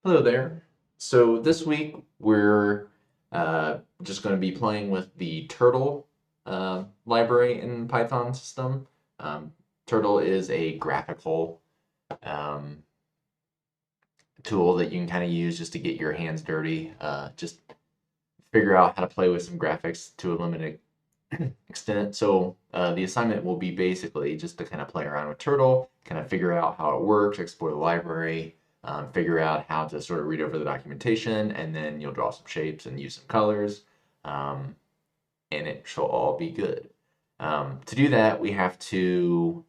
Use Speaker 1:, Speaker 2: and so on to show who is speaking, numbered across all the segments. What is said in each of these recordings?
Speaker 1: Hello there. So this week we're just going to be playing with the Turtle library in Python system. Um, Turtle is a graphical um, tool that you can kind of use just to get your hands dirty, just figure out how to play with some graphics to a limited extent. So the assignment will be basically just to kind of play around with Turtle, kind of figure out how it works, explore the library, figure out how to sort of read over the documentation, and then you'll draw some shapes and use some colors, um, and it shall all be good. To do that, we have to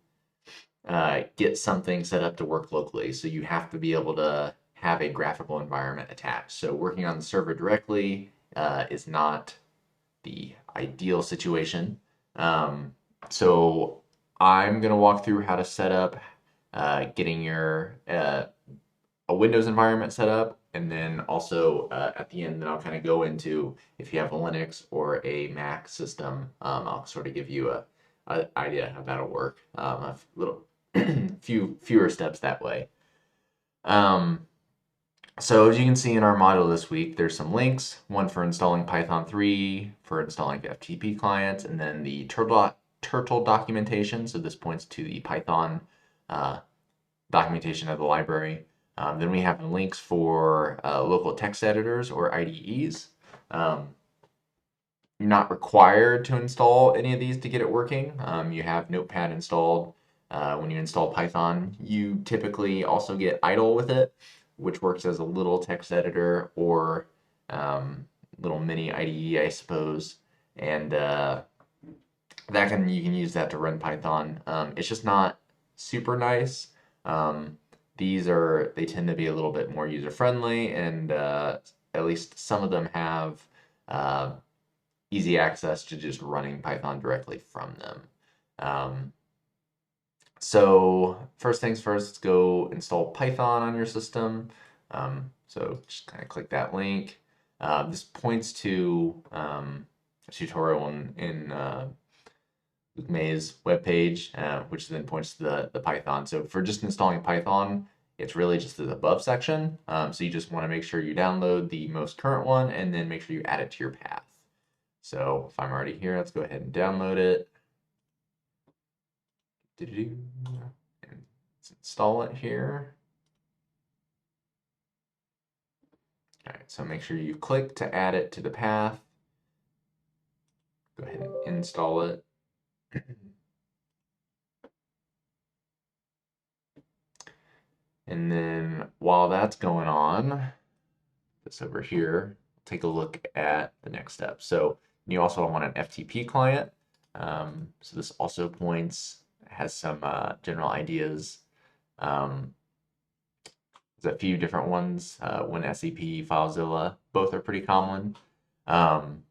Speaker 1: get something set up to work locally. So you have to be able to have a graphical environment attached. So working on the server directly is not the ideal situation. Um, so I'm going to walk through how to set up getting your a Windows environment set up, and then also at the end, then I'll kind of go into if you have a Linux or a Mac system. I'll sort of give you a idea how that'll work. A little fewer steps that way. Um, so as you can see in our module this week, there's some links, one for installing Python 3, for installing the FTP clients, and then the Turtle documentation. So this points to the Python uh, documentation of the library. Then we have links for local text editors or IDEs. Um, you're not required to install any of these to get it working. You have Notepad installed. When you install Python, you typically also get idle with it, which works as a little text editor or little mini IDE, I suppose. And you can use that to run Python. It's just not super nice. Um, they tend to be a little bit more user friendly, and at least some of them have uh, easy access to just running Python directly from them. Um, so first things first, let's go install Python on your system. So just kind of click that link. This points to a tutorial in Luke May's webpage, which then points to the Python. So for just installing Python, it's really just the above section. So you just want to make sure you download the most current one and then make sure you add it to your path. So if I'm already here, let's go ahead and download it. And let's install it here. All right, so make sure you click to add it to the path. Go ahead and install it. And then while that's going on, this over here, take a look at the next step. So you also want an FTP client. So this also has some general ideas. There's a few different ones, WinSCP, FileZilla, both are pretty common. And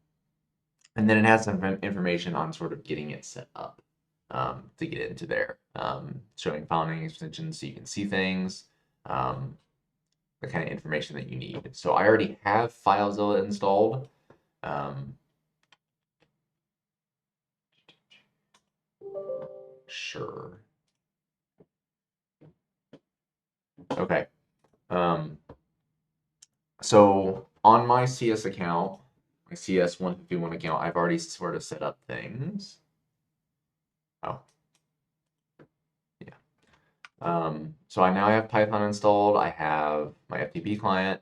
Speaker 1: then it has some information on sort of getting it set up to get into there, showing file name extensions so you can see things, the kind of information that you need. So I already have FileZilla installed. Sure. Okay. So on my CS account, my CS 151 account, I've already sort of set up things. Oh, yeah. So I now have Python installed. I have my FTP client.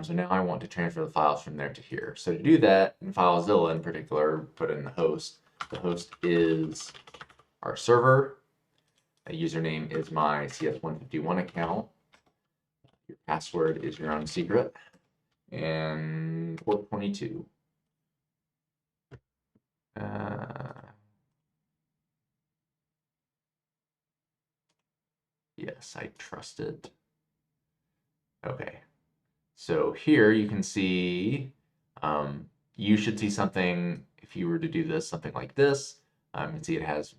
Speaker 1: So now I want to transfer the files from there to here. So to do that, in FileZilla in particular, put in the host. The host is our server. The username is my CS151 account. Your password is your own secret. And port 22. Yes, I trust it. Okay. So here you can see, you should see something, if you were to do this, something like this. You can see it has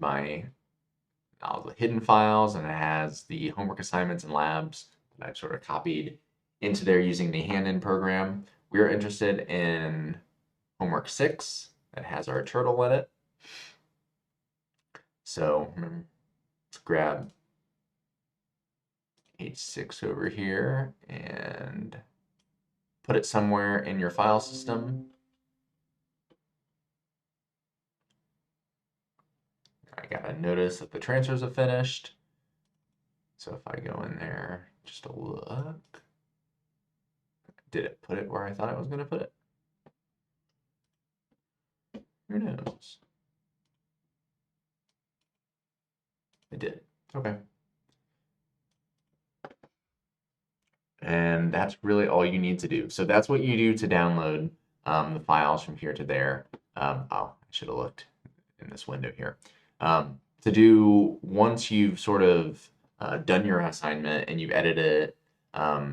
Speaker 1: all the hidden files, and it has the homework assignments and labs that I've sort of copied into there using the hand-in program. We're interested in homework 6 that has our turtle in it. So let's grab H6 over here and put it somewhere in your file system. I got a notice that the transfers have finished. So if I go in there just to look, did it put it where I thought it was going to put it? Who knows? It did. Okay. And that's really all you need to do. So that's what you do to download the files from here to there. Oh, I should have looked in this window here. To do, once you've sort of done your assignment and you've edited it,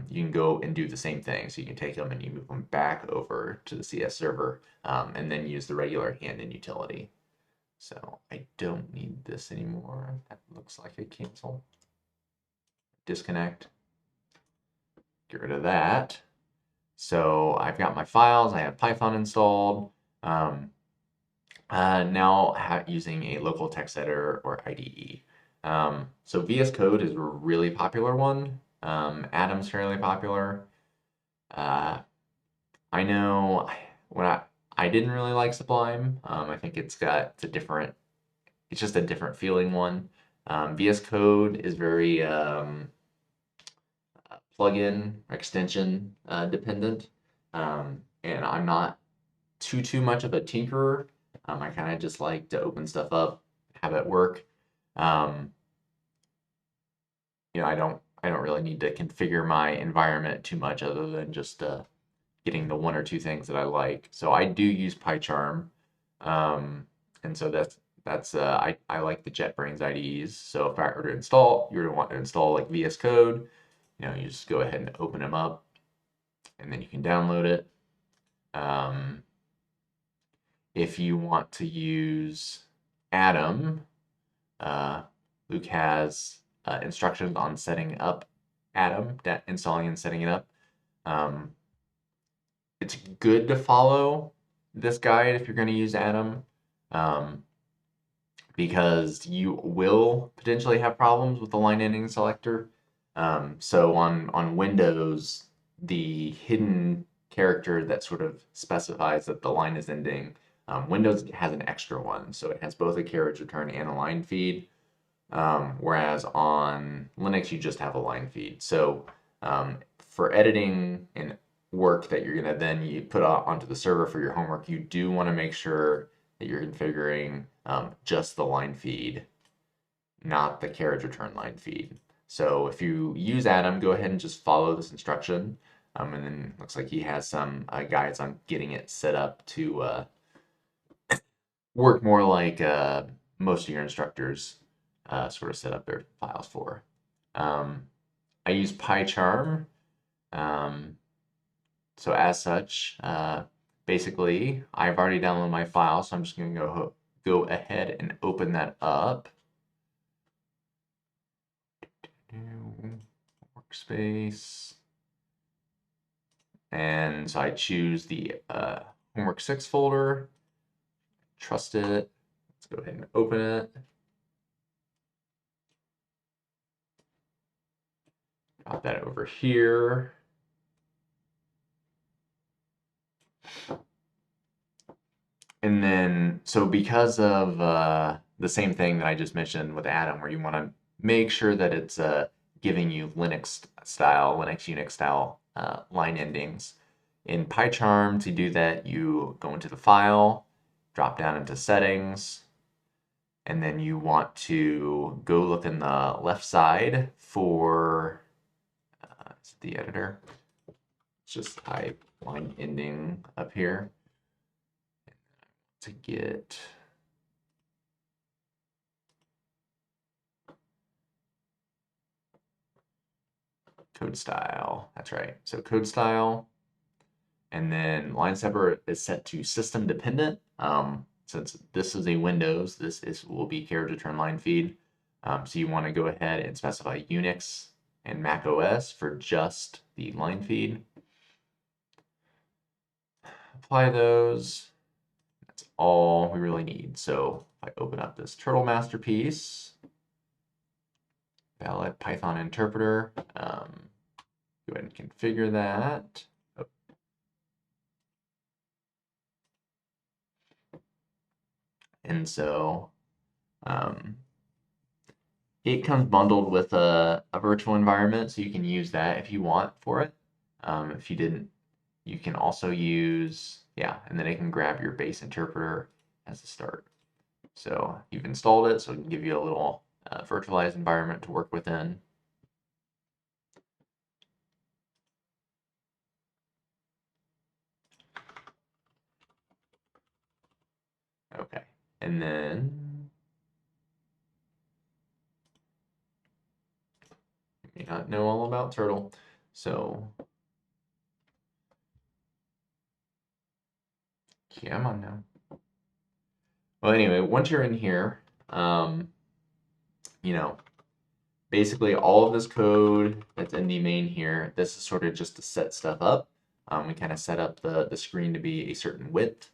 Speaker 1: you can go and do the same thing. So you can take them and you move them back over to the CS server and then use the regular hand-in utility. So I don't need this anymore. That looks like a cancel. Disconnect. Get rid of that. So I've got my files. I have Python installed. Now using a local text editor or IDE. So VS Code is a really popular one. Atom's fairly popular. I know when I didn't really like Sublime. I think it's just a different feeling one. VS Code is very plugin extension dependent, and I'm not too much of a tinkerer. I kind of just like to open stuff up, have it work. I don't really need to configure my environment too much other than just getting the one or two things that I like. So I do use PyCharm, and so I like the JetBrains IDEs. So if I were to install, you would want to install like VS Code. You just go ahead and open them up, and then you can download it. If you want to use Atom, Luke has instructions on setting up Atom, installing and setting it up. It's good to follow this guide if you're going to use Atom, because you will potentially have problems with the line ending selector. So on Windows, the hidden character that sort of specifies that the line is ending, Windows has an extra one. So it has both a carriage return and a line feed. Whereas on Linux, you just have a line feed. So for editing and work that you're gonna then you put onto the server for your homework, you do want to make sure that you're configuring just the line feed, not the carriage return line feed. So if you use Atom, go ahead and just follow this instruction. And then it looks like he has some guides on getting it set up to work more like most of your instructors sort of set up their files for. I use PyCharm. So as such, basically, I've already downloaded my file, so I'm just going to go ahead and open that up. Workspace. And so I choose the Homework 6 folder. Trust it. Let's go ahead and open it. Got that over here. And then, so because of the same thing that I just mentioned with Atom, where you want to make sure that it's giving you Linux Unix style line endings. In PyCharm, to do that, you go into the file, drop down into settings, and then you want to go look in the left side for the editor. Let's just type line ending up here. To get code style. That's right. So code style, and then line separator is set to system dependent. Since this is a Windows, will be carriage return line feed. So you want to go ahead and specify Unix and Mac OS for just the line feed. Apply those. That's all we really need. So if I open up this Turtle masterpiece, valid Python interpreter. Go ahead and configure that. Oh. And so it comes bundled with a virtual environment, so you can use that if you want for it. If you didn't, you can also use, yeah, and then it can grab your base interpreter as a start. So you've installed it, so it can give you a little virtualized environment to work within. Okay, and then you may not know all about Turtle, so come on now. Well, anyway, once you're in here, you know, basically all of this code that's in the main here, this is sort of just to set stuff up. We kind of set up the screen to be a certain width,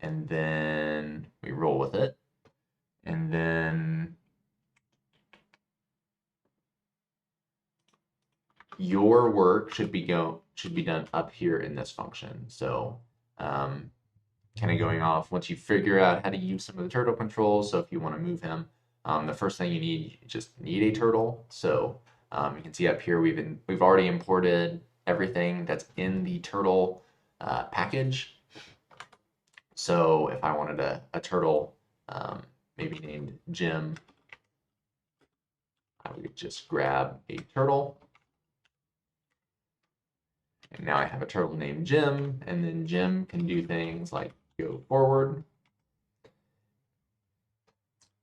Speaker 1: and then we roll with it. And then your work should be done up here in this function. So kind of going off, once you figure out how to use some of the turtle controls, so if you want to move him, the first thing you just need a turtle. So you can see up here we've already imported everything that's in the turtle package. So if I wanted a turtle, maybe named Jim, I would just grab a turtle. And now I have a turtle named Jim, and then Jim can do things like go forward.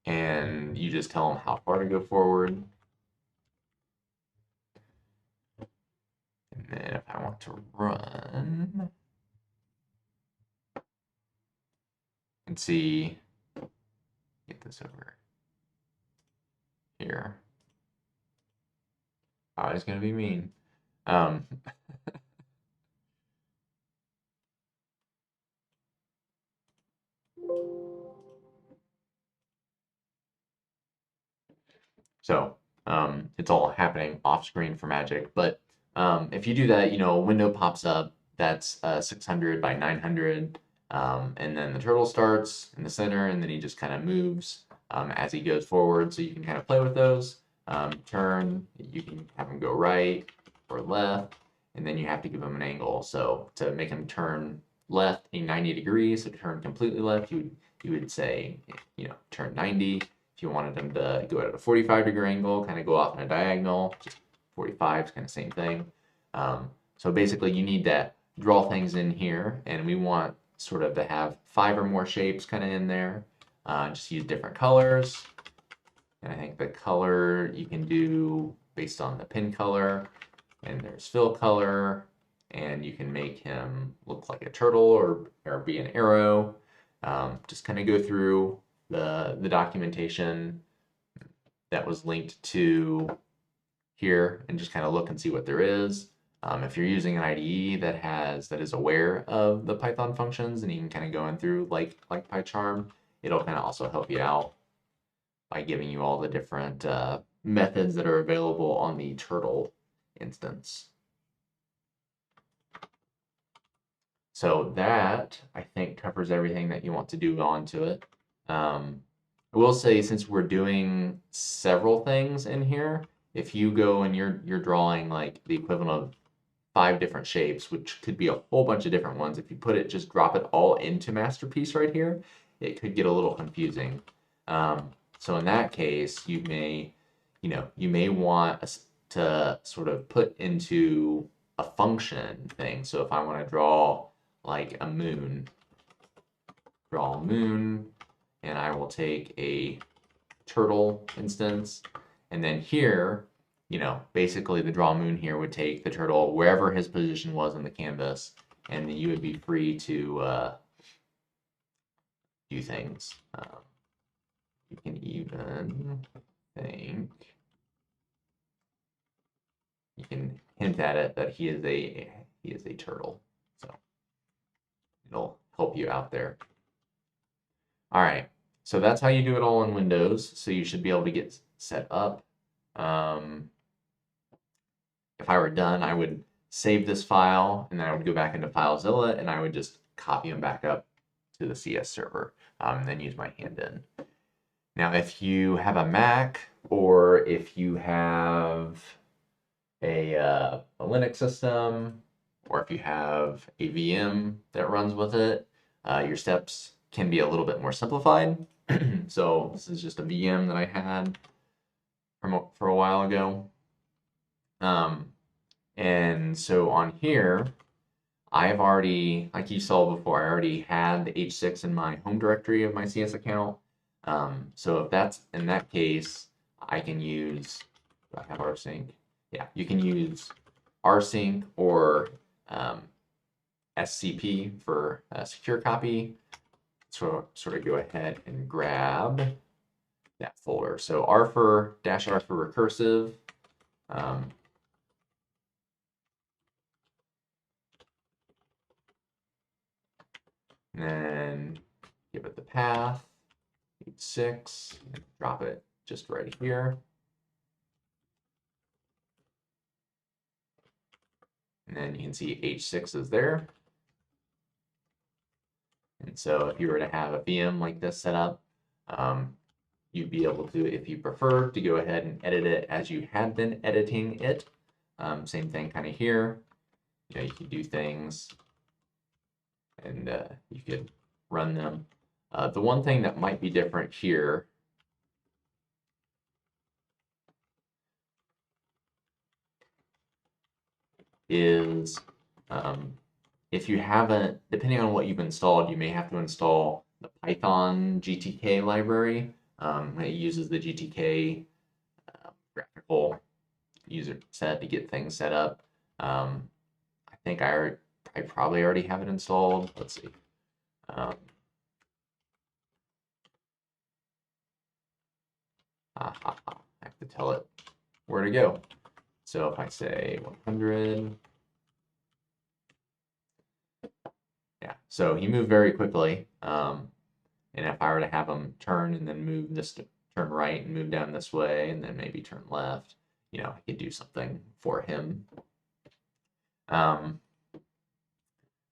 Speaker 1: And you just tell him how far to go forward. And then if I want to run, and see, get this over here. Oh, it's gonna be mean. So it's all happening off screen for Magic. But if you do that, a window pops up that's 600 by 900. And then the turtle starts in the center, and then he just kind of moves as he goes forward. So you can kind of play with those. Turn, you can have him go right or left, and then you have to give him an angle. So to make him turn left a 90 degrees, so to turn completely left, you would say, turn 90. If you wanted them to go at a 45-degree angle, kind of go off in a diagonal, just 45 is kind of same thing. So basically you need to draw things in here, and we want sort of to have 5 or more shapes kind of in there. Just use different colors. And I think the color you can do based on the pin color, and there's fill color, and you can make him look like a turtle or be an arrow. Just kind of go through the documentation that was linked to here and just kind of look and see what there is. If you're using an IDE that is aware of the Python functions, and you can kind of go in through like PyCharm, it'll kind of also help you out by giving you all the different methods that are available on the turtle instance. So that, I think, covers everything that you want to do onto it. I will say, since we're doing several things in here, if you go and you're drawing like the equivalent of 5 different shapes, which could be a whole bunch of different ones, if you just drop it all into Masterpiece right here, it could get a little confusing. So in that case, you may want to sort of put into a function thing. So if I want to draw like a moon, and I will take a turtle instance, and then here, basically the draw moon here would take the turtle wherever his position was in the canvas, and then you would be free to do things. You can even think, you can hint at it that he is a turtle. So it'll help you out there. All right, so that's how you do it all in Windows. So you should be able to get set up. If I were done, I would save this file, and then I would go back into FileZilla, and I would just copy them back up to the CS server, and then use my hand in. Now, if you have a Mac, or if you have a Linux system, or if you have a VM that runs with it, your steps can be a little bit more simplified. So this is just a VM that I had for a while ago. And so on here, I've already, like you saw before, I already had the H6 in my home directory of my CS account. So if that's in that case, I can use, do I have rsync? Yeah, you can use rsync or SCP for a secure copy. So sort of go ahead and grab that folder. So R for recursive. And then give it the path, H6, and drop it just right here. And then you can see H6 is there. And so if you were to have a VM like this set up, you'd be able to, if you prefer, to go ahead and edit it as you had been editing it. Same thing kind of here. You know, you could do things and you could run them. The one thing that might be different here is if you haven't, depending on what you've installed, you may have to install the Python GTK library. It uses the GTK graphical user set to get things set up. I think I probably already have it installed. Let's see. I have to tell it where to go. So if I say 100, yeah, so he moved very quickly. And if I were to have him turn and then move this to turn right and move down this way and then maybe turn left, you know, I could do something for him.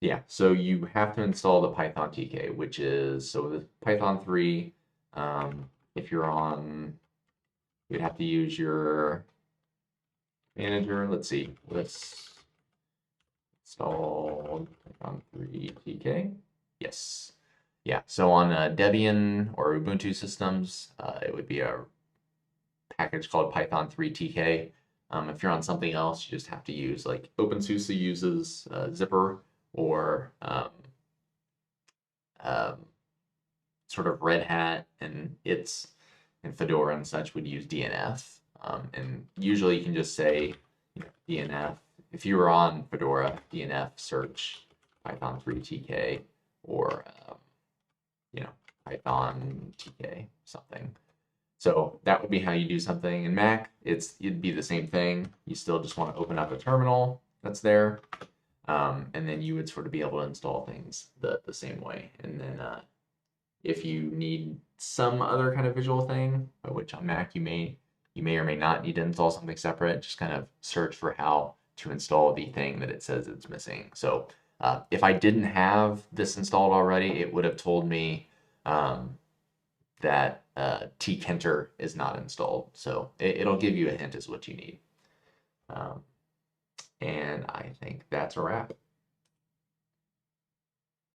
Speaker 1: Yeah, so you have to install the Python TK, which is, so the Python 3, if you're on, you'd have to use your manager. Let's see, let's install Python 3 TK. Yes. Yeah, so on Debian or Ubuntu systems, it would be a package called Python 3 TK. If you're on something else, you just have to use, like OpenSUSE uses Zypper, or sort of Red Hat and Fedora and such would use DNF. And usually you can just say, you know, DNF. If you were on Fedora, DNF search Python 3 TK, or you know, Python TK something. So that would be how you do something. In Mac, it'd be the same thing. You still just want to open up a terminal that's there, and then you would sort of be able to install things the same way. And then if you need some other kind of visual thing, which on Mac you may or may not need to install something separate, just kind of search for how to install the thing that it says it's missing. So if I didn't have this installed already, it would have told me that tkinter is not installed. So it'll give you a hint as what you need. And I think that's a wrap.